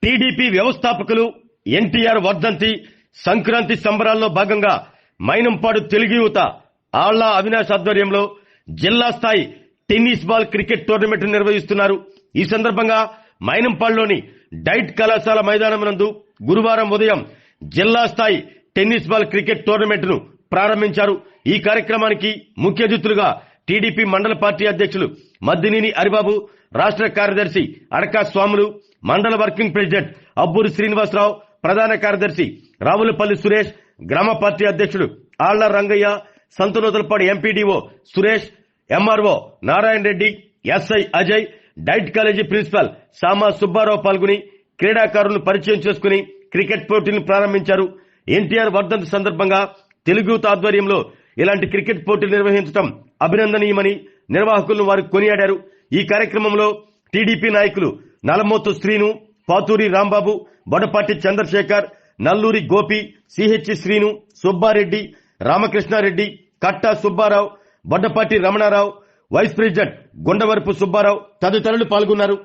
TDP వ్యవస్థాపకులు ఎన్టీఆర్ వర్ధంతి సంక్రాంతి సంబరాల్లో భాగంగా మైనంపాడు తెలుగు యువత ఆళ్ల అవినాష్ ఆధ్వర్యంలో జిల్లా స్థాయి టెన్నిస్ బాల్ క్రికెట్ టోర్నమెంట్ నిర్వహిస్తున్నారు. ఈ సందర్భంగా మైనంపాడులోని డైట్ కళాశాల మైదానం నందు గురువారం ఉదయం జిల్లా స్థాయి టెన్నిస్ బాల్ క్రికెట్ టోర్నమెంట్ ను ప్రారంభించారు. ఈ కార్యక్రమానికి ముఖ్య అతిథులుగా టీడీపీ మండల పార్టీ అధ్యక్షులు మద్దినేని హరిబాబు, రాష్ట్ర కార్యదర్శి అడకా స్వాములు, మండల వర్కింగ్ ప్రెసిడెంట్ అబ్బూరి శ్రీనివాసరావు, ప్రధాన కార్యదర్శి రావులపల్లి సురేష్, గ్రామ పార్టీ అధ్యక్షుడు Alla Rangaiah, Santhanuthalapadu MPDO Suresh, MRO Narayana Reddy, SI Ajay, DIET college principal Sama Subbarao పాల్గొని క్రీడాకారులను పరిచయం చేసుకుని క్రికెట్ పోటీలను ప్రారంభించారు. ఎన్టీఆర్ వర్ధంతి సందర్భంగా తెలుగు యువత ఆధ్వర్యంలో ఇలాంటి క్రికెట్ పోటీలు నిర్వహించడం అభినందనీయమని నిర్వాహకులను వారు కొనియాడారు. ఈ కార్యక్రమంలో టీడీపీ నాయకులు నలమోతు శ్రీను, పాతూరి రాంబాబు, బొడపాటి చంద్రశేఖర్, నల్లూరి గోపి, సిహెచ్ శ్రీను, సుబ్బారెడ్డి, రామకృష్ణారెడ్డి, కట్టా సుబ్బారావు, బొడ్డపాటి రమణారావు, వైస్ ప్రెసిడెంట్ గుండవరపు సుబ్బారావు తదితరులు పాల్గొన్నారు.